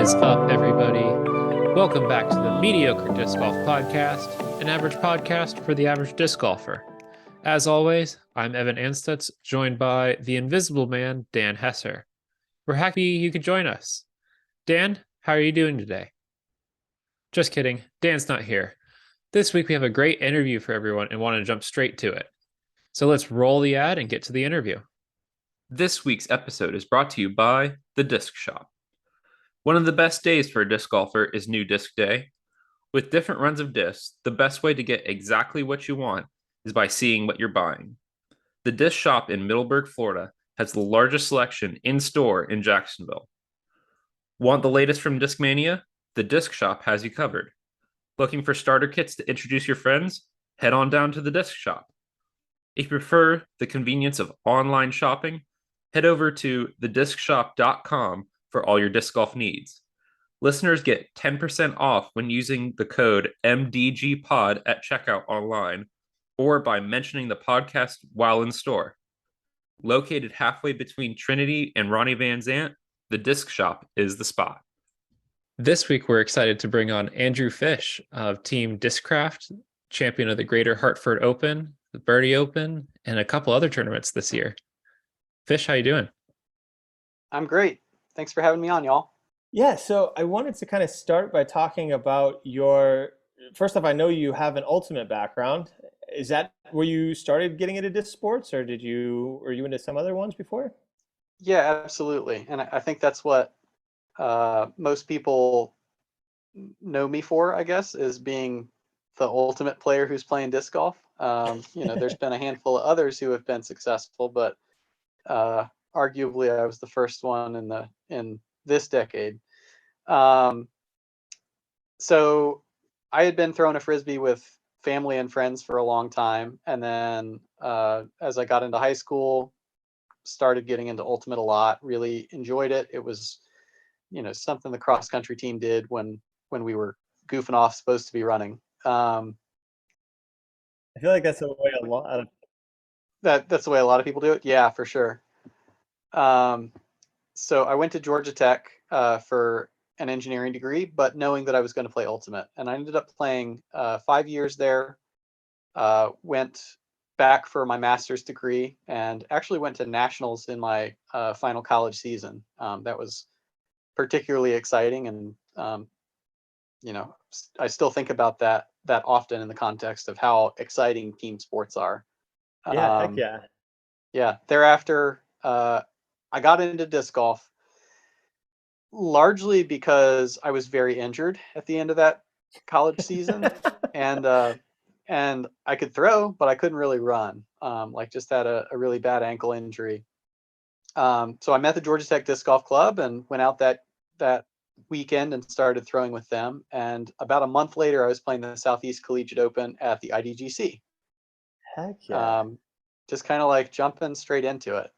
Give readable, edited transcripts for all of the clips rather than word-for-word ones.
What's up, everybody? Welcome back to the Mediocre Disc Golf Podcast, an average podcast for the average disc golfer. As always, I'm Evan Anstutz, joined by the invisible man, Dan Hesser. We're happy you could join us. Dan, how are you doing today? Just kidding, Dan's not here. This week we have a great interview for everyone and want to jump straight to it. So let's roll the ad and get to the interview. This week's episode is brought to you by The Disc Shop. One of the best days for a disc golfer is New Disc Day. With different runs of discs, the best way to get exactly what you want is by seeing what you're buying. The Disc Shop in Middleburg, Florida has the largest selection in store in Jacksonville. Want the latest from Discmania? The Disc Shop has you covered. Looking for starter kits to introduce your friends? Head on down to the Disc Shop. If you prefer the convenience of online shopping, head over to thediscshop.com for all your disc golf needs. Listeners get 10% off when using the code MDGPOD at checkout online or by mentioning the podcast while in store. Located halfway between Trinity and Ronnie Van Zant, the Disc Shop is the spot. This week, we're excited to bring on Andrew Fish of Team Discraft, champion of the Greater Hartford Open, the Birdie Open, and a couple other tournaments this year. Fish, how you doing? I'm great. Thanks for having me on, y'all. Yeah, so I wanted to kind of start by talking about first off, I know you have an ultimate background. Is that where you started getting into disc sports, or were you into some other ones before? Yeah, absolutely. And I think that's what most people know me for, I guess, is being the ultimate player who's playing disc golf. There's been a handful of others who have been successful, but arguably I was the first one in this decade. So I had been throwing a frisbee with family and friends for a long time, and then as I got into high school, started getting into ultimate a lot. Really enjoyed it. It was, something the cross country team did when we were goofing off, supposed to be running. I feel like that's the way a lot of that's the way a lot of people do it. Yeah, for sure. So I went to Georgia Tech for an engineering degree, but knowing that I was going to play ultimate, and I ended up playing 5 years there. Went back for my master's degree and actually went to nationals in my final college season. That was particularly exciting, and I still think about that often in the context of how exciting team sports are. Yeah, heck yeah. Yeah. Thereafter, I got into disc golf largely because I was very injured at the end of that college season, and I could throw, but I couldn't really run. Just had a really bad ankle injury. So I met the Georgia Tech Disc Golf Club and went out that weekend and started throwing with them. And about a month later, I was playing the Southeast Collegiate Open at the IDGC. Heck yeah. Just kind of like jumping straight into it.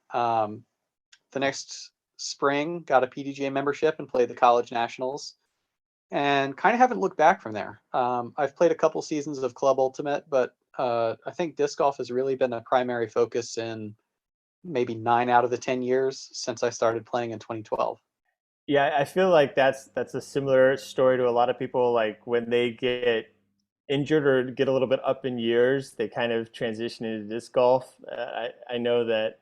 The next spring, got a PDGA membership and played the college nationals, and kind of haven't looked back from there. I've played a couple seasons of Club Ultimate, but I think disc golf has really been a primary focus in maybe 9 out of the 10 years since I started playing in 2012. Yeah, I feel like that's a similar story to a lot of people. Like when they get injured or get a little bit up in years, they kind of transition into disc golf. I know that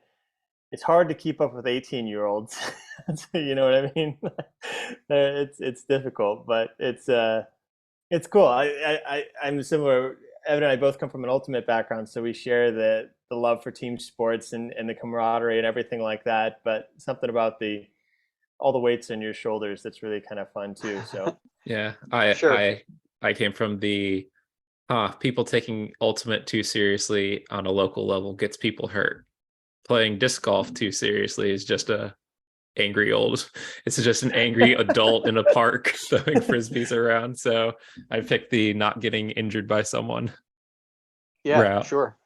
it's hard to keep up with 18-year-olds. You know what I mean? It's difficult, but it's cool. I'm similar. Evan and I both come from an ultimate background, so we share the love for team sports and the camaraderie and everything like that. But something about all the weights on your shoulders that's really kind of fun too. So Yeah, Sure. I came from the people taking ultimate too seriously on a local level gets people hurt. Playing disc golf too seriously is just it's just an angry adult in a park throwing frisbees around. So I picked the not getting injured by someone Yeah, route. sure.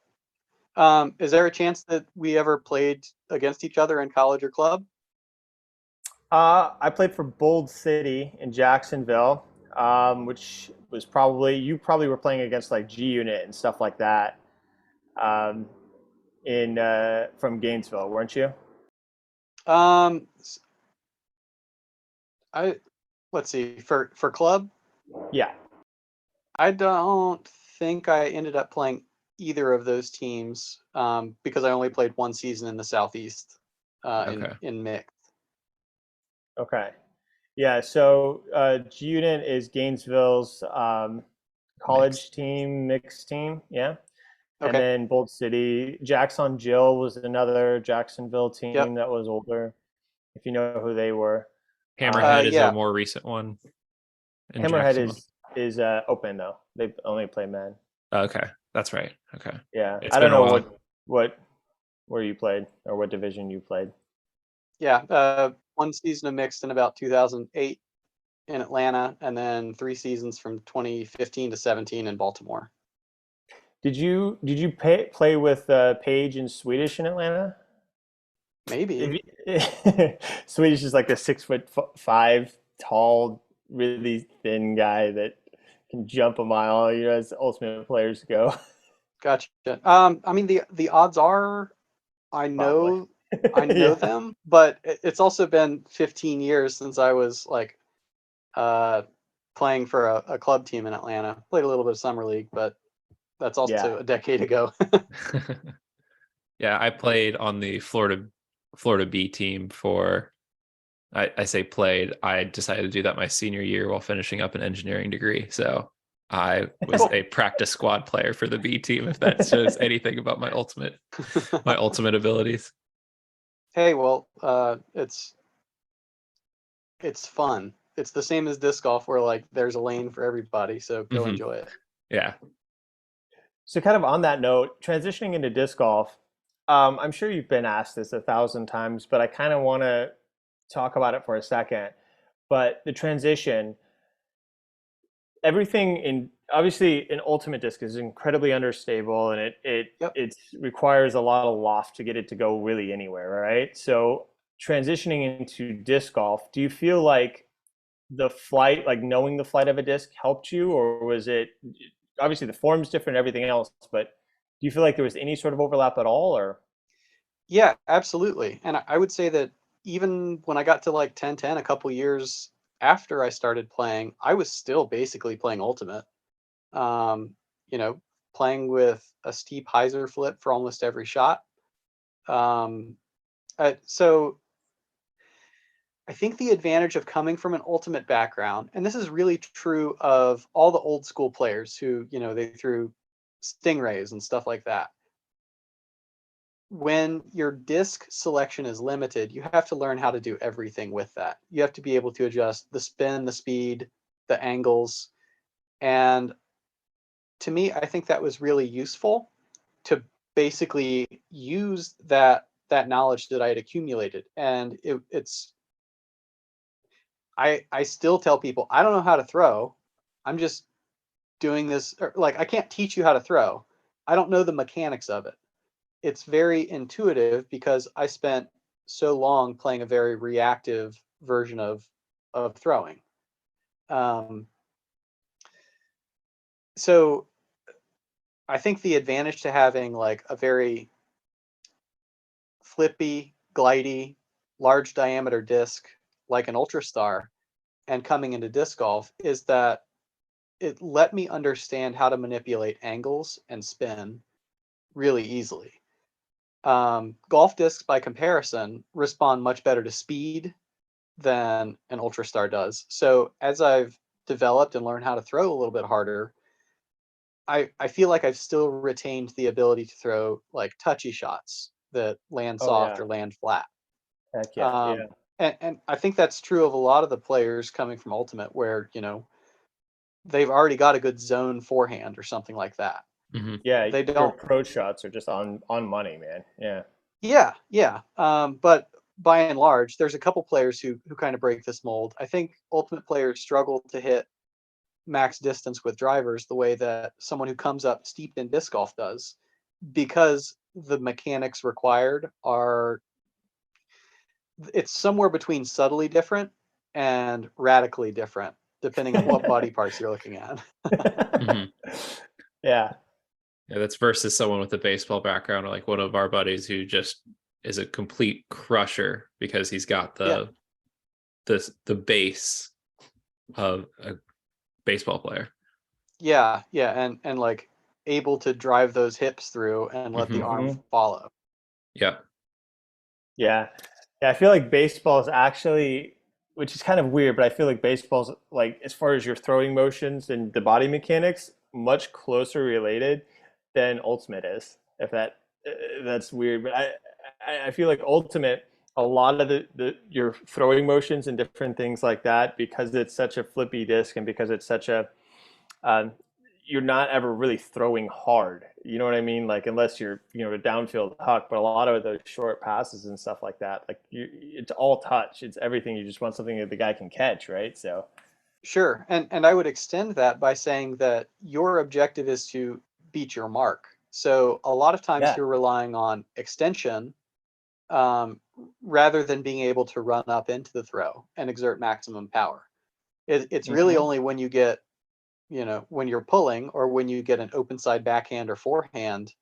Is there a chance that we ever played against each other in college or club? I played for Bold City in Jacksonville, which was you probably were playing against like G Unit and stuff like that, in from Gainesville, weren't you? Um, I let's see, for club, Yeah. I don't think I ended up playing either of those teams because I only played one season in the Southeast Okay. in mixed. Okay. Yeah. So G-Unit is Gainesville's college Mixed. team, mixed team. Yeah. And Okay. then Bold City, Jackson Jill was another Jacksonville Yep. team that was older, if you know who they were. Hammerhead is a Yeah. more recent one in Hammerhead Jacksonville. is open though. They only play men. Okay, that's right. Okay, Yeah. it's I been don't a know while. what where you played or what division you played. Yeah. One season of mixed in about 2008 in Atlanta, and then 3 seasons from 2015 to 17 in Baltimore. Play with Paige in Swedish in Atlanta? Maybe. Swedish is like a 6'5" tall, really thin guy that can jump a mile, as ultimate players go. Gotcha. I mean the odds are I Probably. know I know Yeah. them, but it's also been 15 years since I was like playing for a club team in Atlanta. Played a little bit of summer league, but that's Yeah. also a decade ago. Yeah, I played on the Florida B team for. I say played. I decided to do that my senior year while finishing up an engineering degree. So I was Cool. a practice squad player for the B team. If that shows anything about my ultimate abilities. Hey, well, it's fun. It's the same as disc golf where like there's a lane for everybody, so go Mhm. enjoy it. Yeah. So, kind of on that note, transitioning into disc golf, I'm sure you've been asked this 1,000 times, but I kind of want to talk about it for a second. But the transition, everything in obviously an ultimate disc is incredibly understable, and Yep. it requires a lot of loft to get it to go really anywhere, right? So, transitioning into disc golf, do you feel like the flight, like knowing the flight of a disc, helped you, or was it obviously the form's different, and everything else, but do you feel like there was any sort of overlap at all, or? Yeah, absolutely. And I would say that even when I got to like 10-10 a couple years after I started playing, I was still basically playing ultimate. Um, you know, playing with a steep hyzer flip for almost every shot. Um, so I think the advantage of coming from an ultimate background, and this is really true of all the old school players who, they threw stingrays and stuff like that. When your disc selection is limited, you have to learn how to do everything with that. You have to be able to adjust the spin, the speed, the angles. And to me, I think that was really useful to basically use that knowledge that I had accumulated. And I still tell people I don't know how to throw. I'm just doing this, or like I can't teach you how to throw. I don't know the mechanics of it. It's very intuitive because I spent so long playing a very reactive version of throwing. Um, so I think the advantage to having like a very flippy, glidey, large diameter disc like an Ultra Star and coming into disc golf is that it let me understand how to manipulate angles and spin really easily. Golf discs, by comparison, respond much better to speed than an Ultra Star does. So as I've developed and learned how to throw a little bit harder, I feel like I've still retained the ability to throw like touchy shots that land Oh soft yeah, or land flat. heck yeah, Um, yeah. and I think that's true of a lot of the players coming from Ultimate, where they've already got a good zone forehand or something like that. Hmm. Yeah, They your don't. approach shots are just on money, man. Yeah. Yeah, yeah. But by and large, there's a couple players who kind of break this mold. I think Ultimate players struggle to hit max distance with drivers the way that someone who comes up steeped in disc golf does, because the mechanics required are it's somewhere between subtly different and radically different, depending on what body parts you're looking at. Hmm. Yeah. Yeah, that's versus someone with a baseball background, or like one of our buddies who just is a complete crusher because he's got Yeah, the base a baseball player. Yeah, and like able to drive those hips through and let the arm follow. Yeah. Yeah. Yeah, I feel like baseball is actually, which is kind of weird, but I feel like baseball's like, as far as your throwing motions and the body mechanics, much closer related than Ultimate is. If that's weird, but I feel like Ultimate, a lot of the your throwing motions and different things like that, because it's such a flippy disc and because it's such a um, you're not ever really throwing hard. You know what I mean? Like unless you're, a downfield huck, but a lot of those short passes and stuff like that, like it's all touch. It's everything. You just want something that the guy can catch, right? So Sure. And I would extend that by saying that your objective is to beat your mark. So a lot of times yeah, you're relying on extension um, rather than being able to run up into the throw and exert maximum power. It's really only when you get, when you're pulling or when you get an open side backhand or forehand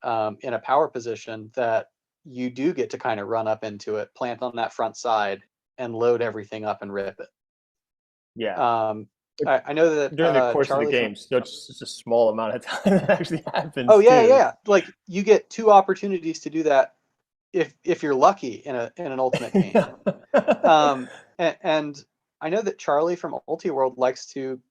in a power position that you do get to kind of run up into it, plant on that front side, and load everything up and rip it. yeah. I know that During the course of the Charlie from game, so it's just a small amount of time that actually happens oh yeah, too. yeah, like you get two opportunities to do that if you're lucky in an ultimate game. And I know that Charlie from Ulti World likes to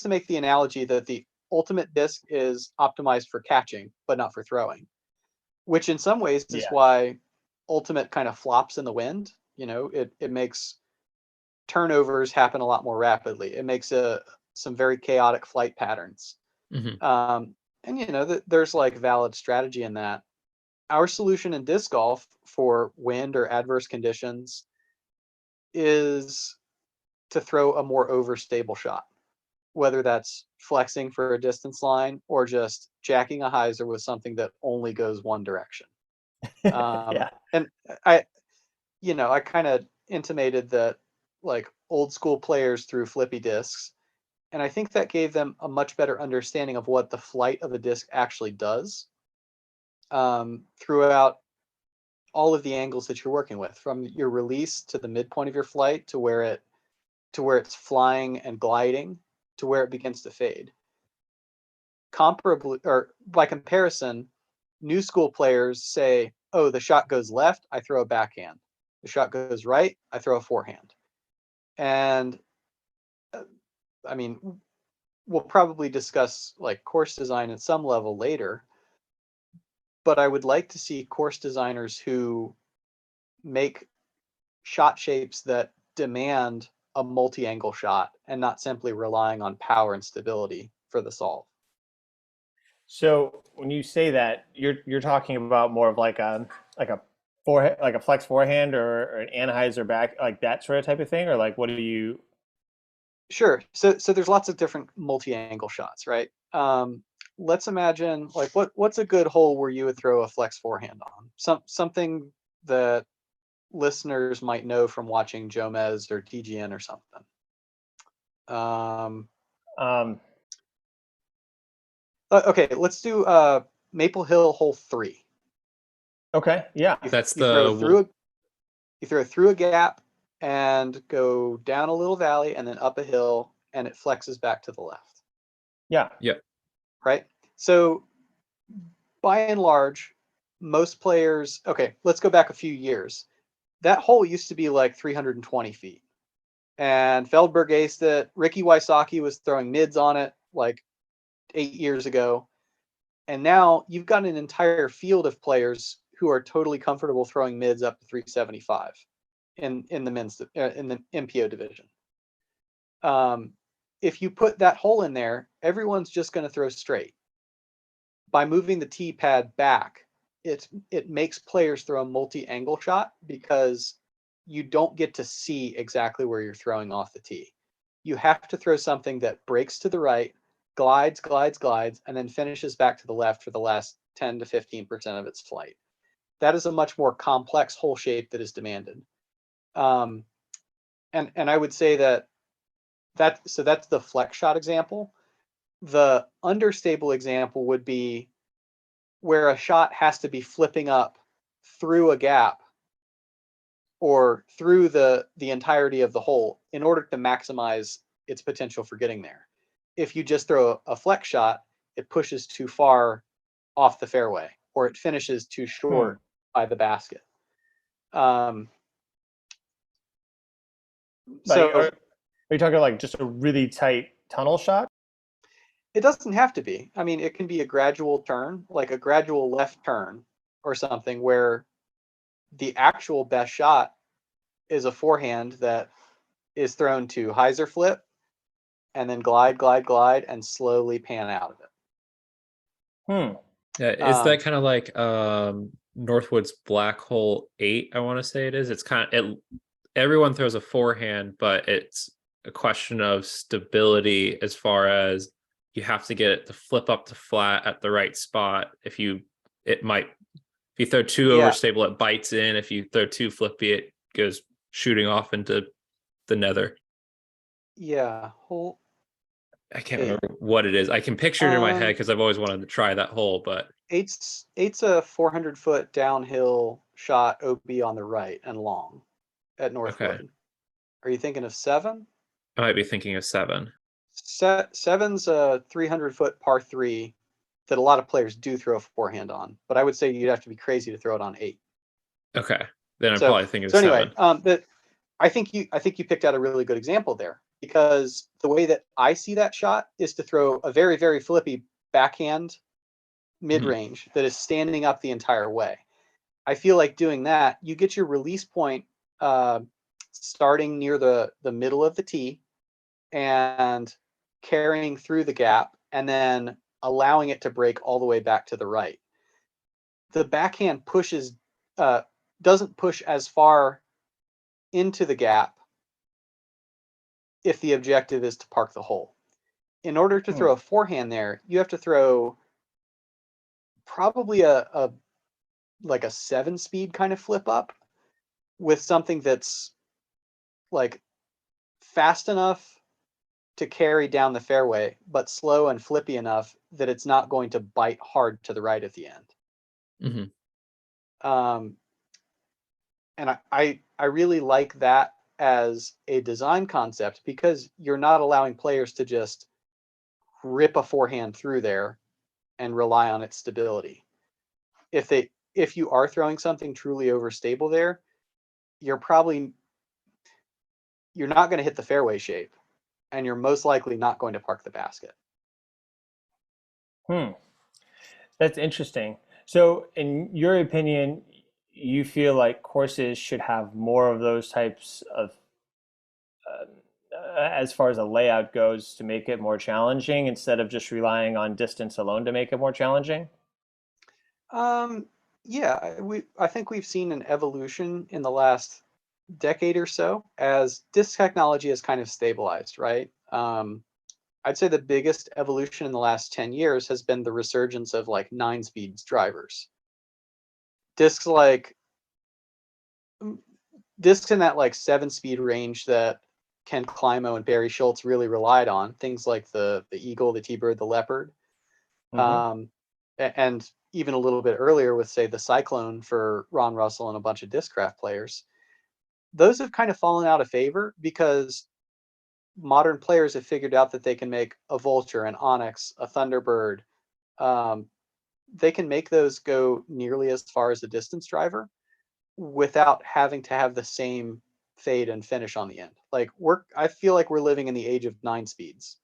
make the analogy that the ultimate disc is optimized for catching but not for throwing, which in some ways is Yeah, why ultimate kind of flops in the wind. It makes turnovers happen a lot more rapidly. It makes some very chaotic flight patterns. And there's like valid strategy in that. Our solution in disc golf for wind or adverse conditions is to throw a more overstable shot, whether that's flexing for a distance line or just jacking a hyzer with something that only goes one direction. yeah. And I kind of intimated that like old school players threw flippy discs, and I think that gave them a much better understanding of what the flight of a disc actually does throughout all of the angles that you're working with, from your release to the midpoint of your flight to where it's flying and gliding to where it begins to fade. Comparably, or by comparison, new school players say, "Oh, the shot goes left, I throw a backhand. The shot goes right, I throw a forehand." And I mean, we'll probably discuss like course design at some level later, but I would like to see course designers who make shot shapes that demand a multi-angle shot and not simply relying on power and stability for the solve. So when you say that, you're talking about more of like a forehand, like a flex forehand or an Anheuser back, like that sort of type of thing, or like what do you? Sure. So there's lots of different multi-angle shots, right? Let's imagine like what's a good hole where you would throw a flex forehand on? Something that listeners might know from watching Jomez or TGN or something. Um, Okay, let's do Maple Hill hole 3. okay, yeah, That's You throw through a gap and go down a little valley and then up a hill, and it flexes back to the left. yeah, Right? So by and large, most players, okay, let's go back a few years. That hole used to be like 320 feet. And Feldberg aced it. Ricky Wysocki was throwing mids on it like 8 years ago. And now you've got an entire field of players who are totally comfortable throwing mids up to 375 in the men's in the MPO division. If you put that hole in there, everyone's just going to throw straight. By moving the tee pad back, it makes players throw a multi-angle shot because you don't get to see exactly where you're throwing off the tee. You have to throw something that breaks to the right, glides, and then finishes back to the left for the last 10 to 15% of its flight. That is a much more complex hole shape that is demanded. And I would say that's the flex shot example. The understable example would be where a shot has to be flipping up through a gap or through the entirety of the hole in order to maximize its potential for getting there. If you just throw a flex shot, it pushes too far off the fairway, or it finishes too short by the basket. Like, So are you talking like just a really tight tunnel shot? it doesn't have to be. I mean, it can be a gradual turn, like a gradual left turn or something, where the actual best shot is a forehand that is thrown to hyzer flip and then glide, glide, glide, and slowly pan out of it. Yeah, is that kind of like Northwood's Black Hole 8, I want to say it is. It's kind of everyone throws a forehand, but it's a question of stability as far as you have to get it to flip up to flat at the right spot. If you throw too overstable, it bites in. If you throw too flippy, it goes shooting off into the nether. Yeah, hole. I can't remember what it is. I can picture it in my head because I've always wanted to try that hole, but eight's a 400-foot downhill shot OB on the right and long at Northwood. Okay. Are you thinking of 7? I might be thinking of 7. 7's a 300-foot par 3 that a lot of players do throw a forehand on, but I would say you'd have to be crazy to throw it on 8. Okay, then I'm probably thinking of 7. Anyway, but I think you picked out a really good example there, because the way that I see that shot is to throw a very, very flippy backhand mid-range that is standing up the entire way. I feel like doing that, you get your release point starting near the middle of the tee and carrying through the gap and then allowing it to break all the way back to the right. The backhand doesn't push as far into the gap if the objective is to park the hole. In order to throw a forehand there, you have to throw probably a 7-speed kind of flip up with something that's like fast enough to carry down the fairway, but slow and flippy enough that it's not going to bite hard to the right at the end. And I really like that as a design concept, because you're not allowing players to just rip a forehand through there and rely on its stability. If you are throwing something truly overstable there, you're not going to hit the fairway shape, and you're most likely not going to park the basket. That's interesting. So, in your opinion, you feel like courses should have more of those types of, as far as a layout goes, to make it more challenging instead of just relying on distance alone to make it more challenging? Yeah, I think we've seen an evolution in the last decade or so as disc technology has kind of stabilized, right? I'd say the biggest evolution in the last 10 years has been the resurgence of like 9-speed drivers. Discs in that like 7-speed range that Ken Climo and Barry Schultz really relied on, things like the Eagle, the T-Bird, the Leopard, and even a little bit earlier with, say, the Cyclone for Ron Russell and a bunch of Discraft players. Those have kind of fallen out of favor because modern players have figured out that they can make a Vulture, an Onyx, a Thunderbird. They can make those go nearly as far as a distance driver without having to have the same fade and finish on the end. I feel like we're living in the age of 9 speeds.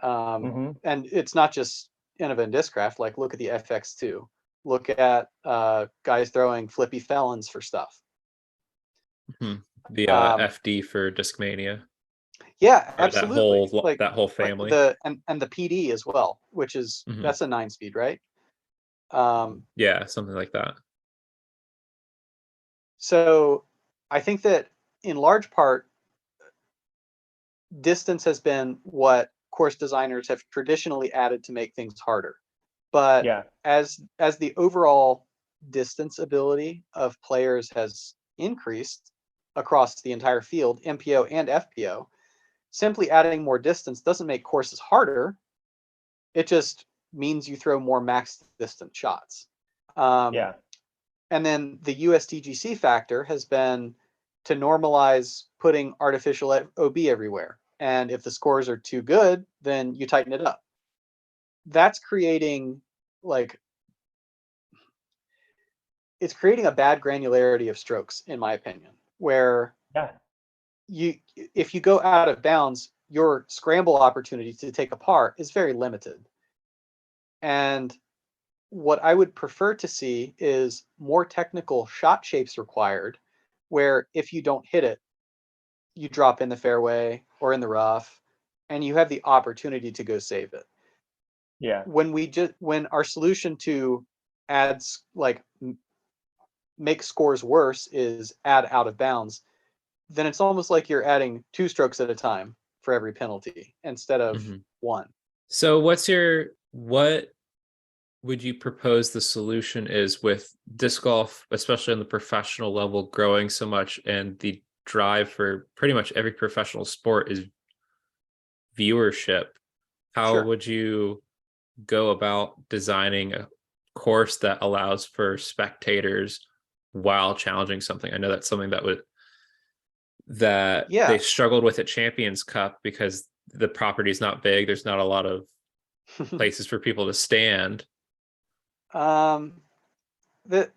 And it's not just Innova and Discraft. Like, look at the FX2. Look at guys throwing flippy felons for stuff. The FD for Discmania. Yeah, absolutely. That whole family. And the PD as well, which is that's a 9-speed, right? Yeah, something like that. So I think that in large part, distance has been what course designers have traditionally added to make things harder. But as the overall distance ability of players has increased across the entire field, MPO and FPO, simply adding more distance doesn't make courses harder. It just means you throw more max distance shots. And then the USDGC factor has been to normalize putting artificial OB everywhere. And if the scores are too good, then you tighten it up. That's creating like it's creating a bad granularity of strokes, in my opinion, where Yeah. if you go out of bounds, your scramble opportunity to take a par is very limited. And what I would prefer to see is more technical shot shapes required, where if you don't hit it, you drop in the fairway or in the rough, and you have the opportunity to go save it. Yeah. When our solution to ads like make scores worse is add out of bounds, then it's almost like you're adding 2 strokes at a time for every penalty instead of Mhm. 1. So what would you propose the solution is with disc golf, especially on the professional level, growing so much, and the drive for pretty much every professional sport is viewership? How Sure. would you go about designing a course that allows for spectators while challenging something? I know that's something that they Yeah. struggled with at Champions Cup because the property is not big. There's not a lot of places for people to stand. um, the,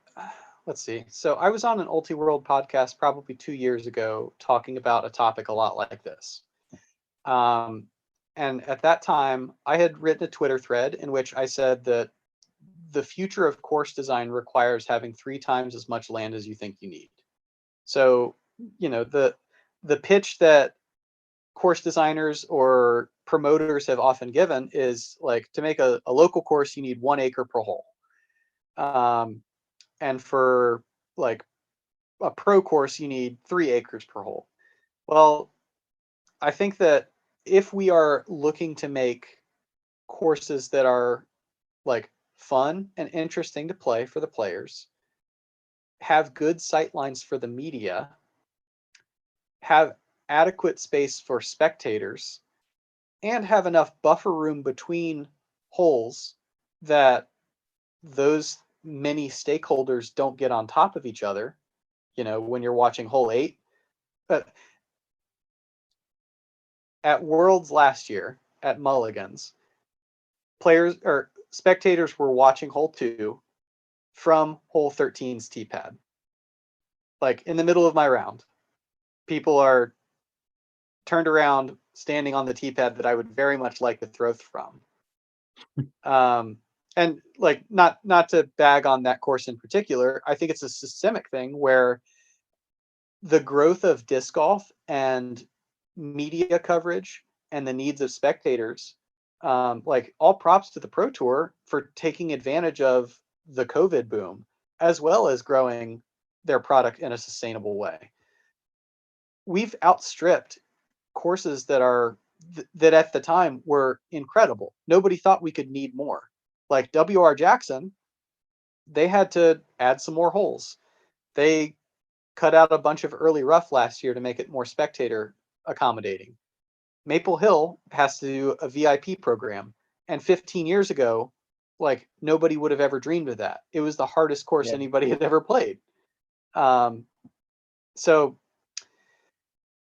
let's see. So I was on an Ulti World podcast probably 2 years ago talking about a topic a lot like this. And at that time, I had written a Twitter thread in which I said that the future of course design requires having 3 times as much land as you think you need. So, the pitch that course designers or promoters have often given is like to make a local course, you need 1 acre per hole. And for like a pro course, you need 3 acres per hole. Well, I think that if we are looking to make courses that are like fun and interesting to play for the players, have good sight lines for the media, have adequate space for spectators, and have enough buffer room between holes that those many stakeholders don't get on top of each other, when you're watching hole 8. But at Worlds last year at Mulligan's, players or spectators were watching hole 2 from hole 13's tee pad. Like in the middle of my round, people are turned around standing on the tee pad that I would very much like to throw from. And like not to bag on that course in particular, I think it's a systemic thing where the growth of disc golf and media coverage and the needs of spectators, like all props to the Pro Tour for taking advantage of the COVID boom, as well as growing their product in a sustainable way. We've outstripped courses that at the time were incredible. Nobody thought we could need more. Like WR Jackson, they had to add some more holes. They cut out a bunch of early rough last year to make it more spectator accommodating. Maple Hill has to do a VIP program. And 15 years ago, like nobody would have ever dreamed of that. It was the hardest course Yeah. anybody had ever played. So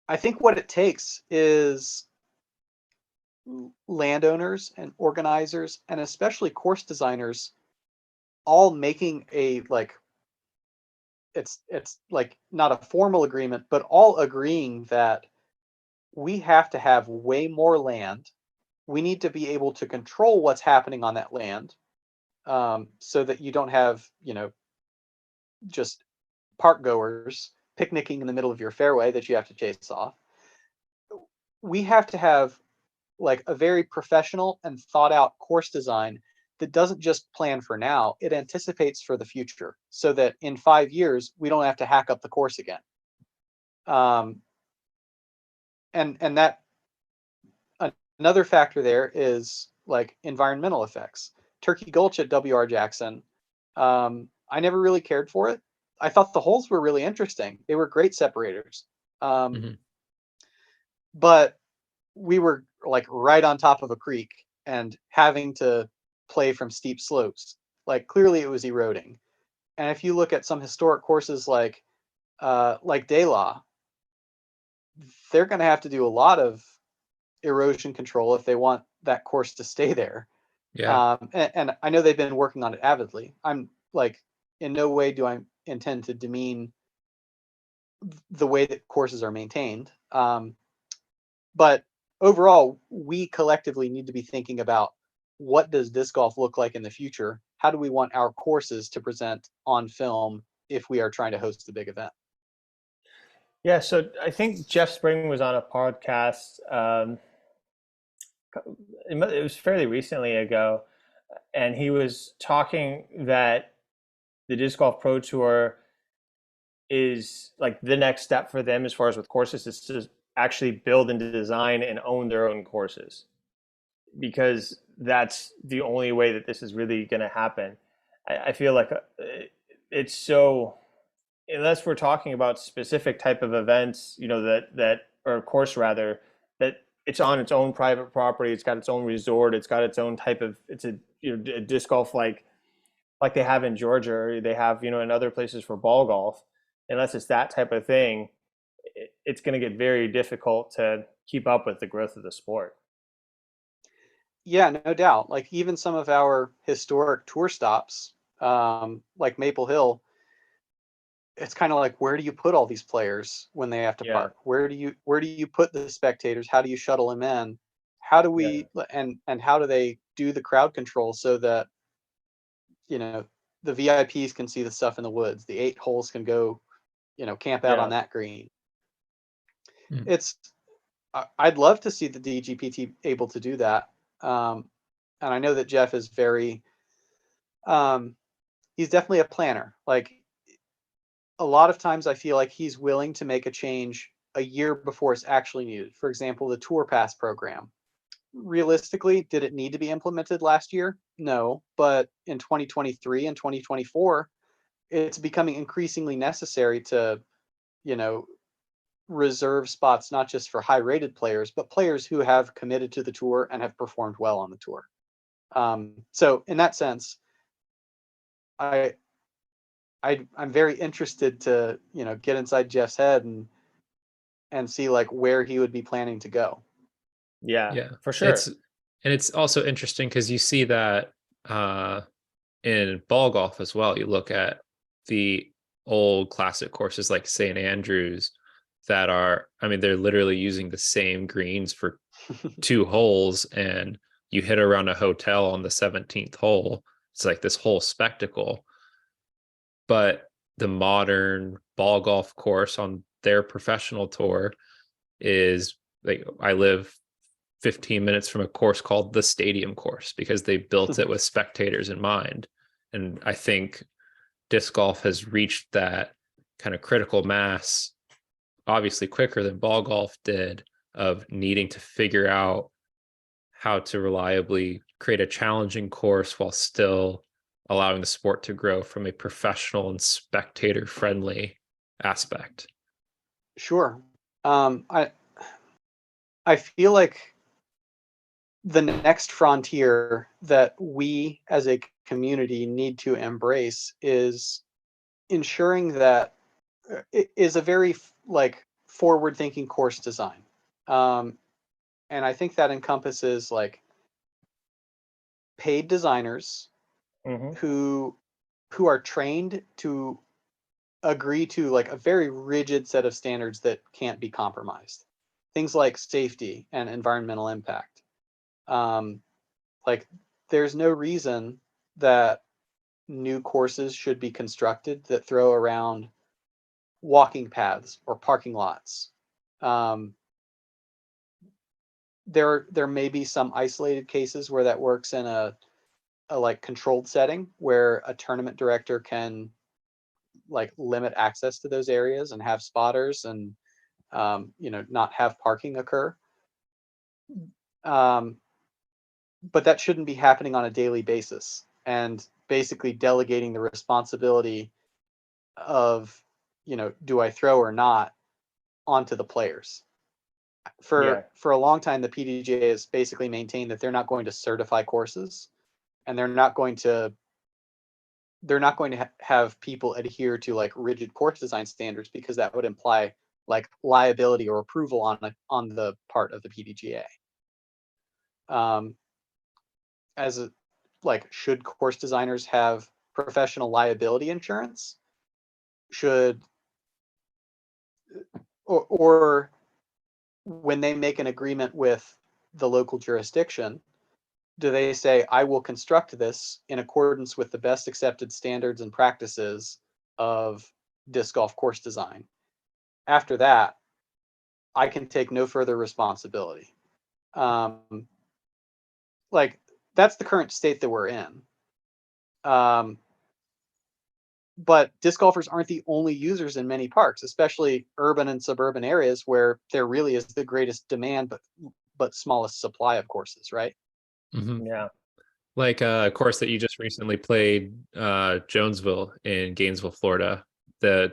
I think what it takes is landowners and organizers and especially course designers all making a like it's like not a formal agreement, but all agreeing that we have to have way more land. We need to be able to control what's happening on that land, so that you don't have, just park goers picnicking in the middle of your fairway that you have to chase off. We have to have like a very professional and thought out course design that doesn't just plan for now, it anticipates for the future so that in 5 years we don't have to hack up the course again. And that another factor there is like environmental effects. Turkey Gulch at WR Jackson, I never really cared for it. I thought the holes were really interesting. They were great separators. Mhm. But we were like right on top of a creek and having to play from steep slopes. Like clearly it was eroding. And if you look at some historic courses like De La, they're going to have to do a lot of erosion control if they want that course to stay there. Yeah. And I know they've been working on it avidly. I'm like, in no way do I intend to demean the way that courses are maintained. But overall, we collectively need to be thinking about, what does disc golf look like in the future? How do we want our courses to present on film if we are trying to host a big event? Yeah, so I think Jeff Spring was on a podcast. It was fairly recently ago, and he was talking that the Disc Golf Pro Tour is like the next step for them as far as with courses is to actually build and design and own their own courses, because that's the only way that this is really going to happen. I feel like it's so, unless we're talking about specific type of events, that or course rather, that it's on its own private property, it's got its own resort, it's got its own type of, it's a, a disc golf like they have in Georgia, or they have in other places for ball golf. Unless it's that type of thing, it's going to get very difficult to keep up with the growth of the sport. Yeah, no doubt. Like even some of our historic tour stops, like Maple Hill, it's kind of like, where do you put all these players when they have to Yeah, park? Where do you put the spectators? How do you shuttle them in? How do yeah, we and how do they do the crowd control so that you know the VIPs can see the stuff in the woods? The 8 holes can go, camp out on yeah. that green. Mm. It's I'd love to see the DGPT able to do that. And I know that Jeff is very he's definitely a planner. Like a lot of times I feel like he's willing to make a change a year before it's actually needed. For example, the Tour Pass program. Realistically, did it need to be implemented last year? No, but in 2023 and 2024, it's becoming increasingly necessary to, you know, reserve spots not just for high-rated players, but players who have committed to the tour and have performed well on the tour. So in that sense, I I'm very interested to get inside Jeff's head and see like where he would be planning to go. Yeah, Yeah. for sure. It's also interesting because you see that uh in ball golf as well. You look at the old classic courses like St. Andrews that are, I mean, they're literally using the same greens for 2 holes, and you hit around a hotel on the 17th hole. It's like this whole spectacle. But the modern ball golf course on their professional tour is like, I live 15 minutes from a course called the Stadium Course because they built it with spectators in mind. And I think disc golf has reached that kind of critical mass, obviously quicker than ball golf did, of needing to figure out how to reliably create a challenging course while still allowing the sport to grow from a professional and spectator friendly aspect. Sure. I feel like the next frontier that we as a community need to embrace is ensuring that it is a very like forward thinking course design. Um, and I think that encompasses like paid designers Hmm. who are trained to agree to like a very rigid set of standards that can't be compromised. Things like safety and environmental impact. Um, like there's no reason that new courses should be constructed that throw around walking paths or parking lots. Um, there may be some isolated cases where that works in a like controlled setting where a tournament director can like limit access to those areas and have spotters and not have parking occur. Um, but that shouldn't be happening on a daily basis and basically delegating the responsibility of do I throw or not onto the players. Yeah, For a long time the PDGA has basically maintained that they're not going to certify courses and they're not going to have people adhere to like rigid course design standards because that would imply like liability or approval on the part of the PDGA. Should course designers have professional liability insurance? Or when they make an agreement with the local jurisdiction, do they say, I will construct this in accordance with the best accepted standards and practices of disc golf course design? After that, I can take no further responsibility. That's the current state that we're in. But disc golfers aren't the only users in many parks, especially urban and suburban areas where there really is the greatest demand, but smallest supply of courses, right? Mm-hmm. Yeah. Like a course that you just recently played, Jonesville in Gainesville, Florida.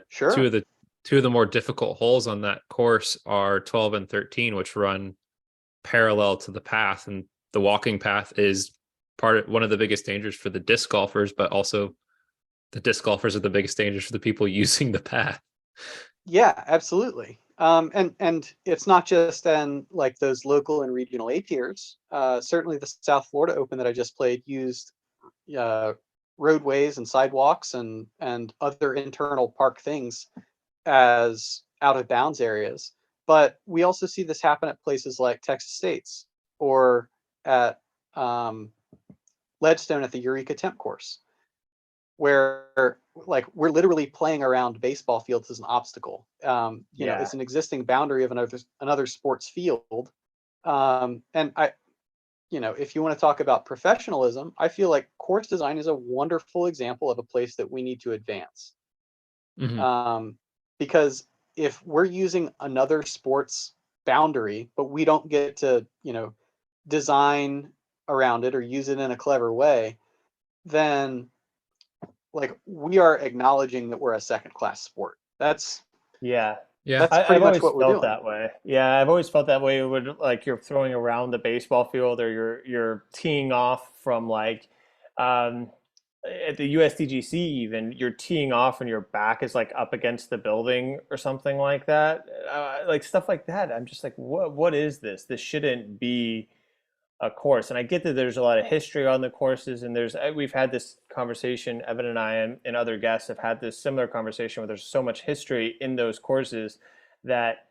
Sure. Two of the more difficult holes on that course are 12 and 13, which run parallel to the path, and the walking path is one of the biggest dangers for the disc golfers, but also the disc golfers are the biggest dangers for the people using the path. Yeah, absolutely. And it's not just in like those local and regional A tiers. Certainly the South Florida Open that I just played used roadways and sidewalks and other internal park things as out of bounds areas. But we also see this happen at places like Texas State's or at Ledgestone at the Eureka Temp course, where like we're literally playing around baseball fields as an obstacle. It's an existing boundary of another sports field. And if you want to talk about professionalism, I feel like course design is a wonderful example of a place that we need to advance. Mm-hmm. Because if we're using another sports boundary, but we don't get to, design around it or use it in a clever way, then like we are acknowledging that we're a second class sport. That's Yeah. pretty I've much always what we're felt doing. that way. Yeah, I've always felt that way when like you're throwing around the baseball field or you're teeing off from like at the USDGC even you're teeing off and your back is like up against the building or something like that. Like stuff like that. I'm just like, what is this? This shouldn't be a course. And I get that there's a lot of history on the courses, and we've had this conversation. Evan and I and other guests have had this similar conversation where there's so much history in those courses that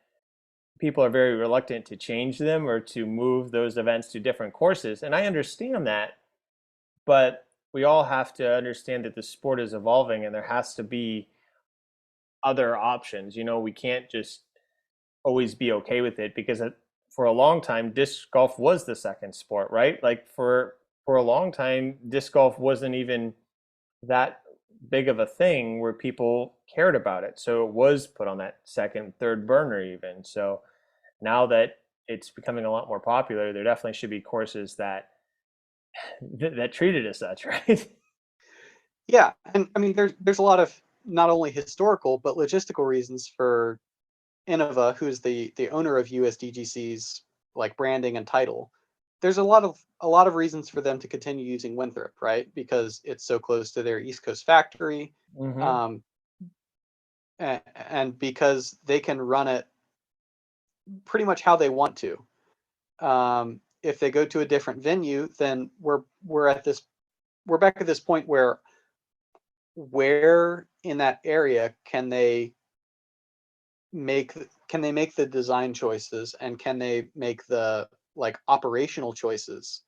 people are very reluctant to change them or to move those events to different courses. And I understand that, but we all have to understand that the sport is evolving and there has to be other options. We can't just always be okay with it because for a long time disc golf was the second sport, right? Like for a long time disc golf wasn't even that big of a thing where people cared about it, so it was put on that second, third burner even. So now that it's becoming a lot more popular, there definitely should be courses that treat it as such, right? Yeah, and I mean there's a lot of not only historical but logistical reasons for Innova, who's the owner of USDGC's like branding and title. There's a lot of reasons for them to continue using Winthrop, right? Because it's so close to their East Coast factory, Mm-hmm. and because they can run it pretty much how they want to. If they go to a different venue, then we're back at this point where in that area can they make the design choices, and can they make the like operational choices?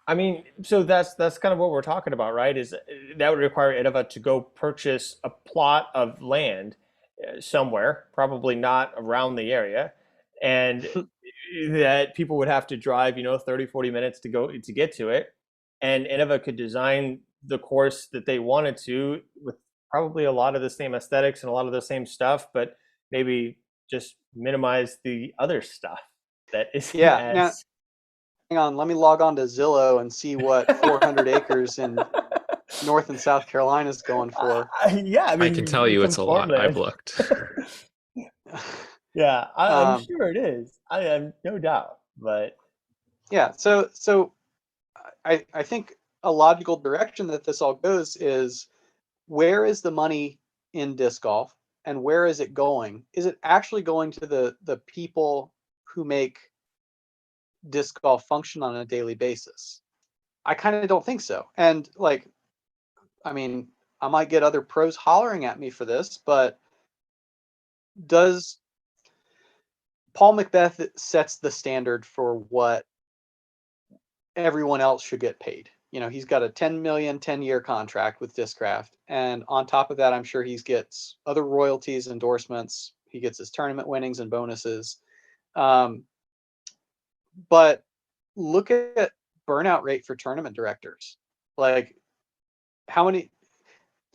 I mean, so that's kind of what we're talking about, right? Is that would require Innova to go purchase a plot of land somewhere, probably not around the area, and that people would have to drive, 30, 40 minutes to get to it. And Innova could design the course that they wanted to with probably a lot of the same aesthetics and a lot of the same stuff, but maybe just minimize the other stuff that isn't Yeah. Now, as hang on. Let me log on to Zillow and see what 400 acres in North and South Carolina is going for. Yeah, I I can mean, tell you some it's a lot. I've farmland. looked. Yeah, I'm um, sure it is. I am no doubt. But yeah. So I think a logical direction that this all goes is, where is the money in disc golf? and where is it going? Is it actually going to the people who make disc golf function on a daily basis? I kind of don't think so. And like, I mean, I might get other pros hollering at me for this, but does Paul Macbeth sets the standard for what everyone else should get paid? You know, he's got a 10 million 10-year contract with Discraft, and on top of that, I'm sure he gets other royalties, endorsements. He gets his tournament winnings and bonuses. But look at burnout rate for tournament directors. Like, how many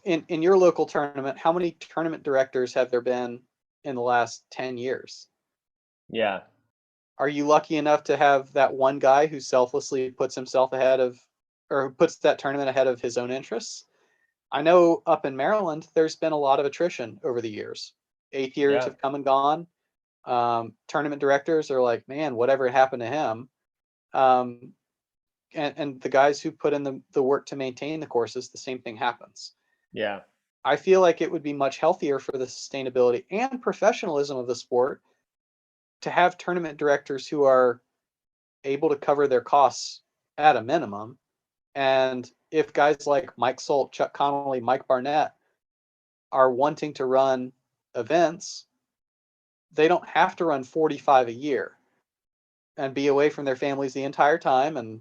in your local tournament? How many tournament directors have there been in the last 10 years? Yeah. Are you lucky enough to have that one guy who selflessly puts himself ahead of, or who puts that tournament ahead of his own interests? I know up in Maryland, there's been a lot of attrition over the years. 8 years Yeah. have come and gone. Tournament directors are like, man, whatever happened to him? And the guys who put in the work to maintain the courses, the same thing happens. Yeah. I feel like it would be much healthier for the sustainability and professionalism of the sport to have tournament directors who are able to cover their costs at a minimum. And if guys like Mike Solt, Chuck Connolly, Mike Barnett are wanting to run events, they don't have to run 45 a year and be away from their families the entire time and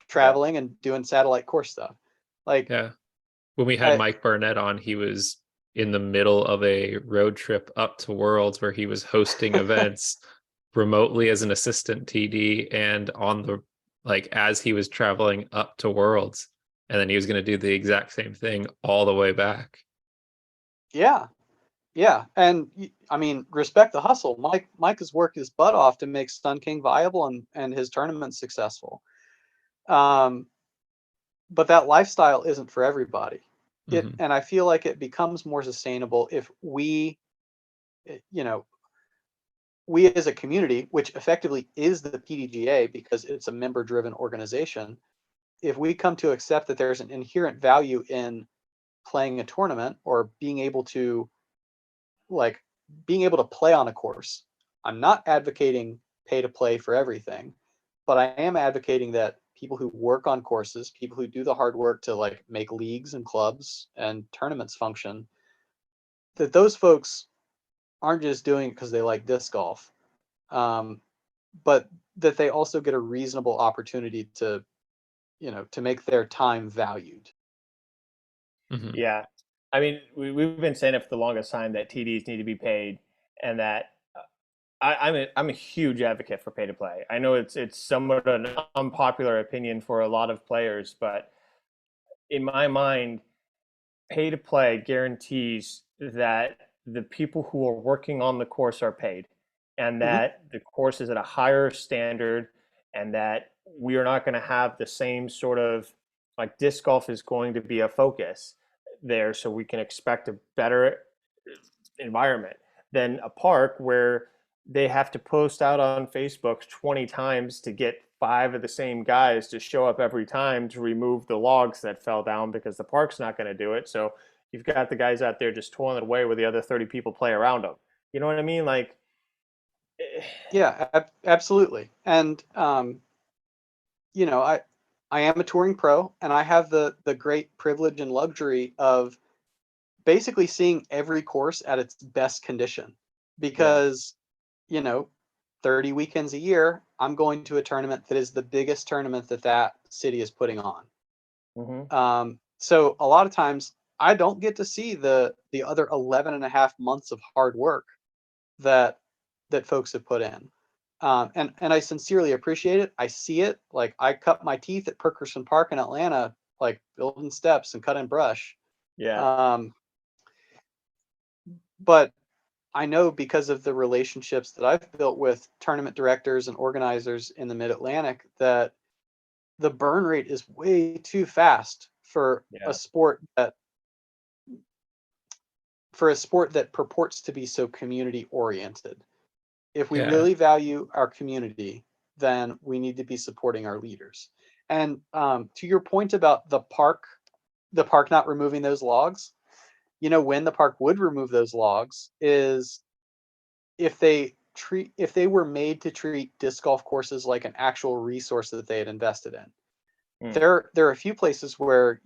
traveling and doing satellite course stuff. Like, Yeah. When we had Mike Barnett on, he was in the middle of a road trip up to Worlds where he was hosting events remotely as an assistant TD and on the, like, as he was traveling up to Worlds, and then he was going to do the exact same thing all the way back. Yeah. And I mean, respect the hustle. Mike has worked his butt off to make Sun King viable and his tournament successful. But that lifestyle isn't for everybody. And I feel like it becomes more sustainable if we, you know, we as a community, which effectively is the PDGA because it's a member-driven organization, if we come to accept that there's an inherent value in playing a tournament or being able to play on a course. I'm not advocating pay to play for everything, but I am advocating that people who work on courses, people who do the hard work to like make leagues and clubs and tournaments function, that those folks aren't just doing it because they like disc golf, but that they also get a reasonable opportunity to, to make their time valued. Yeah. I mean, we've been saying it for the longest time that TDs need to be paid, and that I'm a huge advocate for pay to play. I know it's somewhat an unpopular opinion for a lot of players, but in my mind, pay to play guarantees that the people who are working on the course are paid, and that the course is at a higher standard, and that we are not going to have the same sort of, like, disc golf is going to be a focus there, so we can expect a better environment than a park where they have to post out on Facebook 20 times to get 5 of the same guys to show up every time to remove the logs that fell down because the park's not going to do it. So you've got the guys out there just toiling away where the other 30 people play around them. You know what I mean? Like, Yeah, absolutely. And I am a touring pro, and I have the great privilege and luxury of basically seeing every course at its best condition because, 30 weekends a year, I'm going to a tournament that is the biggest tournament that city is putting on. So a lot of times I don't get to see the other 11 and a half months of hard work that folks have put in. And I sincerely appreciate it. I see it. Like, I cut my teeth at Perkerson Park in Atlanta, like building steps and cutting brush. yeah. But I know because of the relationships that I've built with tournament directors and organizers in the Mid-Atlantic that the burn rate is way too fast for a sport that purports to be so community oriented. If we really value our community, then we need to be supporting our leaders. And to your point about the park not removing those logs, when the park would remove those logs is if they were made to treat disc golf courses like an actual resource that they had invested in. There are a few places where,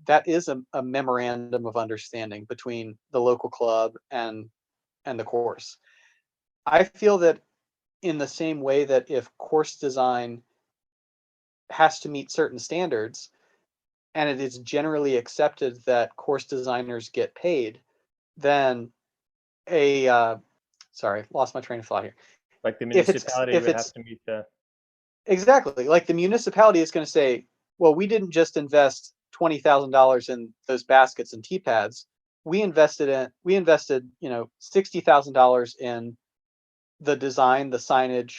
that is a memorandum of understanding between the local club and the course. I feel that in the same way that if course design has to meet certain standards, and it is generally accepted that course designers get paid, then sorry, lost my train of thought here. Like the municipality would have to meet the. Exactly. Like the municipality is going to say, well, we didn't just invest $20,000 in those baskets and tee pads. We invested, $60,000 in the design, the signage,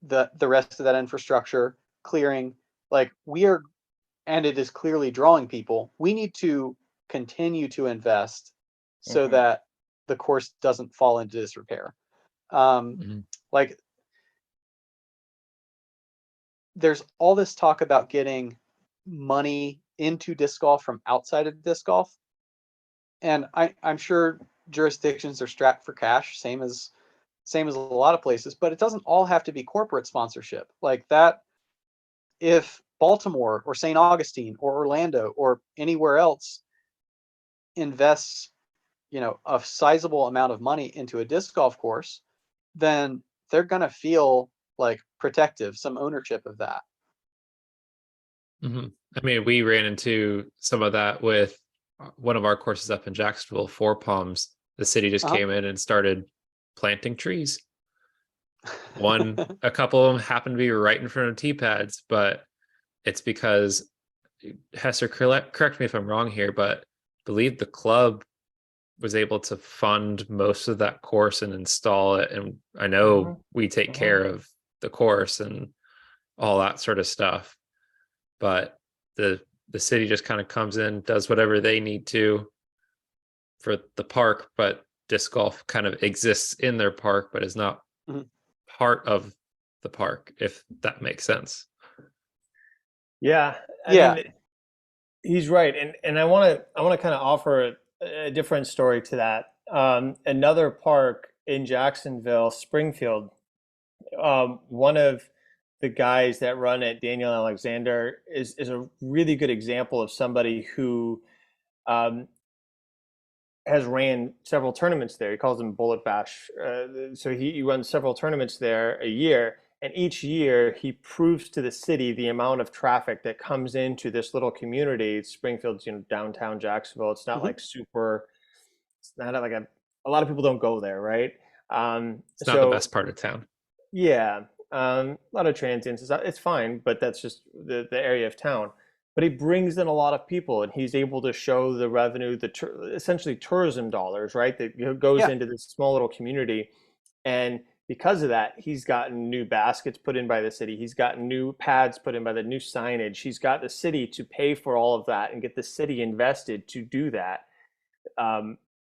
the rest of that infrastructure, clearing. Like and it is clearly drawing people. We need to continue to invest so that the course doesn't fall into disrepair. Like there's all this talk about getting money into disc golf from outside of disc golf. And I'm sure jurisdictions are strapped for cash, same as a lot of places, but it doesn't all have to be corporate sponsorship. Like that, if Baltimore or St. Augustine or Orlando or anywhere else invests, a sizable amount of money into a disc golf course, then they're going to feel like protective, some ownership of that. I mean, we ran into some of that with one of our courses up in Jacksonville, Four Palms. The city just came in and started planting trees. A couple of them happened to be right in front of tee pads, but it's because, Hester, correct me if I'm wrong here, but I believe the club was able to fund most of that course and install it. And I know we take care of the course and all that sort of stuff, but the city just kind of comes in, does whatever they need to for the park, but disc golf kind of exists in their park, but is not part of the park, if that makes sense. Yeah. I mean, he's right. And I want to kind of offer a different story to that. Another park in Jacksonville, Springfield, one of the guys that run it, Daniel Alexander, is a really good example of somebody who has ran several tournaments there. He calls them Bullet Bash. So he runs several tournaments there a year. And each year he proves to the city the amount of traffic that comes into this little community. Springfield's, downtown Jacksonville. It's not like super, it's not like a lot of people don't go there, right? It's not the best part of town. Yeah. A lot of transients. It's fine, but that's just the area of town. But he brings in a lot of people, and he's able to show the revenue, essentially tourism dollars, right? That goes into this small little community. And because of that, he's gotten new baskets put in by the city. He's gotten new pads put in by the new signage. He's got the city to pay for all of that and get the city invested to do that,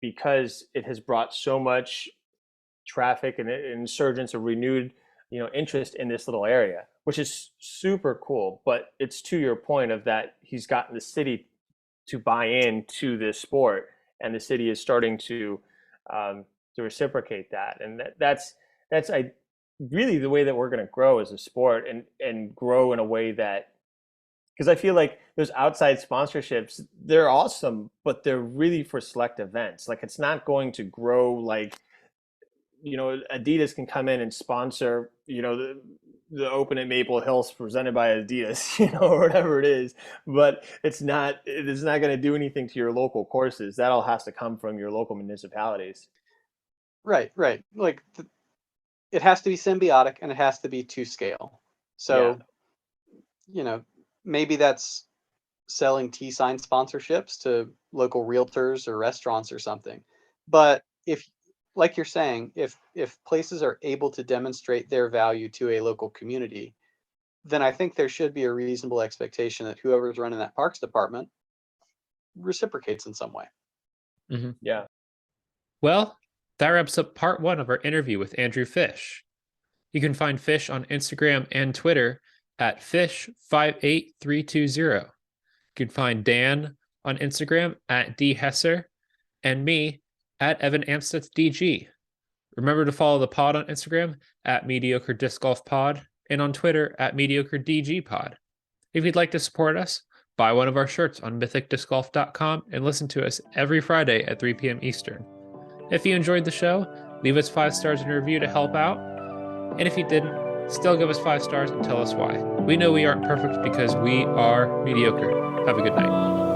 because it has brought so much traffic and insurgents, a renewed interest in this little area, which is super cool. But it's to your point of that he's gotten the city to buy into this sport, and the city is starting to reciprocate that. And that's really the way that we're going to grow as a sport, and grow in a way that, because I feel like those outside sponsorships, they're awesome, but they're really for select events. Like it's not going to grow like, Adidas can come in and sponsor, the Open at Maple Hills presented by Adidas, or whatever it is, but it's not going to do anything to your local courses. That all has to come from your local municipalities. Right. Like it has to be symbiotic, and it has to be to scale. So, maybe that's selling T-sign sponsorships to local realtors or restaurants or something. But if, like you're saying, if places are able to demonstrate their value to a local community, then I think there should be a reasonable expectation that whoever's running that parks department reciprocates in some way. Yeah. Well, that wraps up part 1 of our interview with Andrew Fish. You can find Fish on Instagram and Twitter at Fish58320. You can find Dan on Instagram at dhesser, and me at Evan Amstutz DG. Remember to follow the pod on Instagram at Mediocre Disc Golf Pod and on Twitter at Mediocre DG Pod. If you'd like to support us, buy one of our shirts on mythicdiscgolf.com and listen to us every Friday at 3 p.m. Eastern. If you enjoyed the show, leave us 5 stars in a review to help out. And if you didn't, still give us 5 stars and tell us why. We know we aren't perfect because we are mediocre. Have a good night.